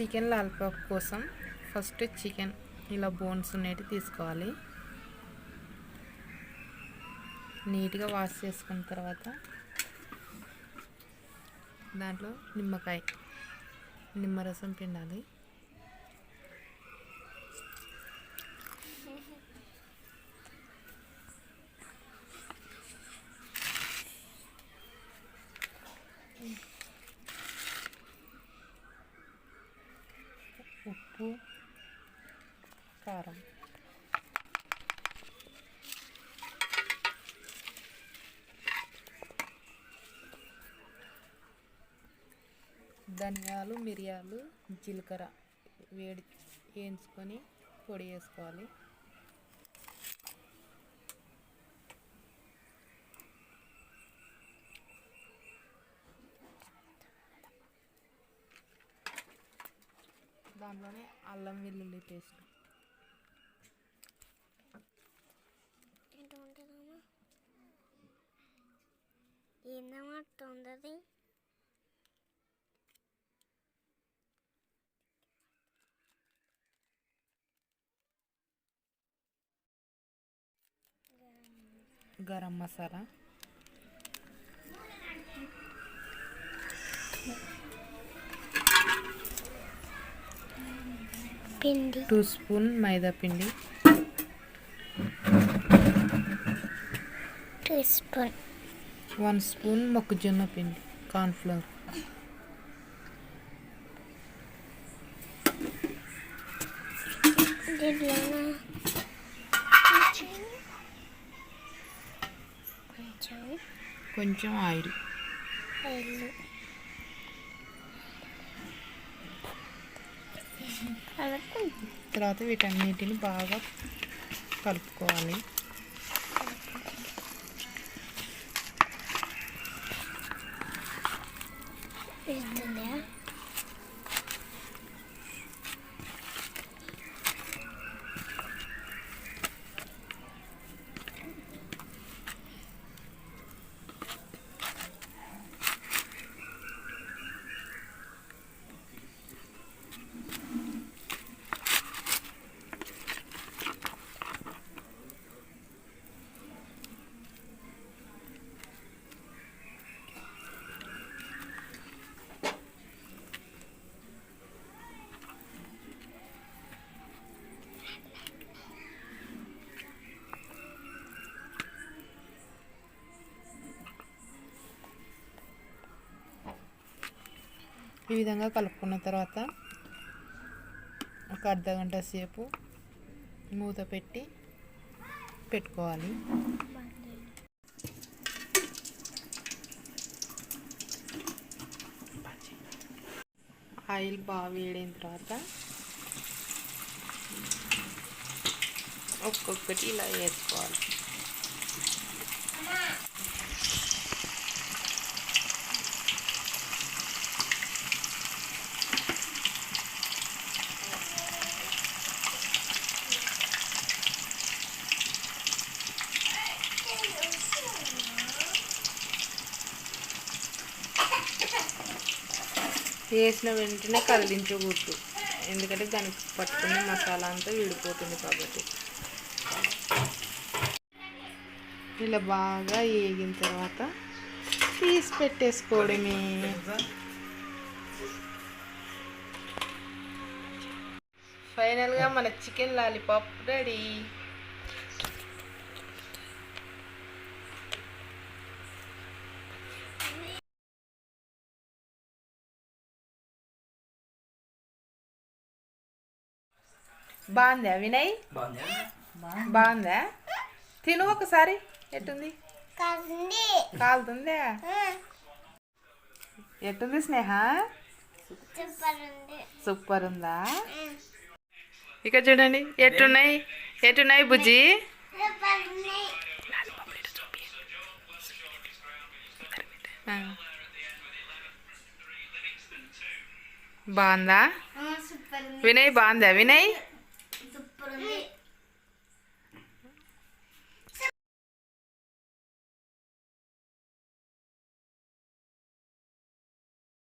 Chicken lollipop కోసం first chicken ఇలా bones ఉన్నవి తీసుకోవాలి. నీట్గా వాష్ చేసుకున్న తర్వాత దాంట్లో నిమ్మరసం పిండాలి. ఉప్పు, కారం, ధనియాలు, మిరియాలు, జీలకర్ర వేయించుకొని పొడి వేసుకోవాలి. దాంట్లోనే అల్లం వెల్లుల్లి పేస్ట్, గరం మసాలా, పిండి 2 స్పూన్ మైదా పిండి, 1 స్పూన్ మొక్కజొన్న పిండి కార్న్ఫ్లోర్, కొంచెం ఆయిల్, తర్వాత వీటన్నిటిని బాగా కలుపుకోవాలి. ఈ విధంగా కలుపుకున్న తర్వాత ఒక అర్ధగంట సేపు మూత పెట్టుకోవాలి. ఆయిల్ బాగా వేడైన తర్వాత ఒక్కొక్కటి ఇలా వేసుకోవాలి. వేసిన వెంటనే కదిలించకూడదు, ఎందుకంటే దానికి పట్టుకున్న మసాలా అంతా విడిపోతుంది కాబట్టి. ఇలా బాగా వేగిన తర్వాత తీసి పెట్టేసుకోవడమే. ఫైనల్గా మన చికెన్ లాలీపాప్ రెడీ. బాగుందా వినయ్? బాగుందా? తిను ఒకసారి. ఎట్టుంది? కాలుతుందా? ఎట్టుంది స్నేహ? సూపర్ ఉందా? ఇక చూడండి ఎట్టున్నాయి బుజ్జి? బాగుందా వినయ్? బాగుందా వినయ్?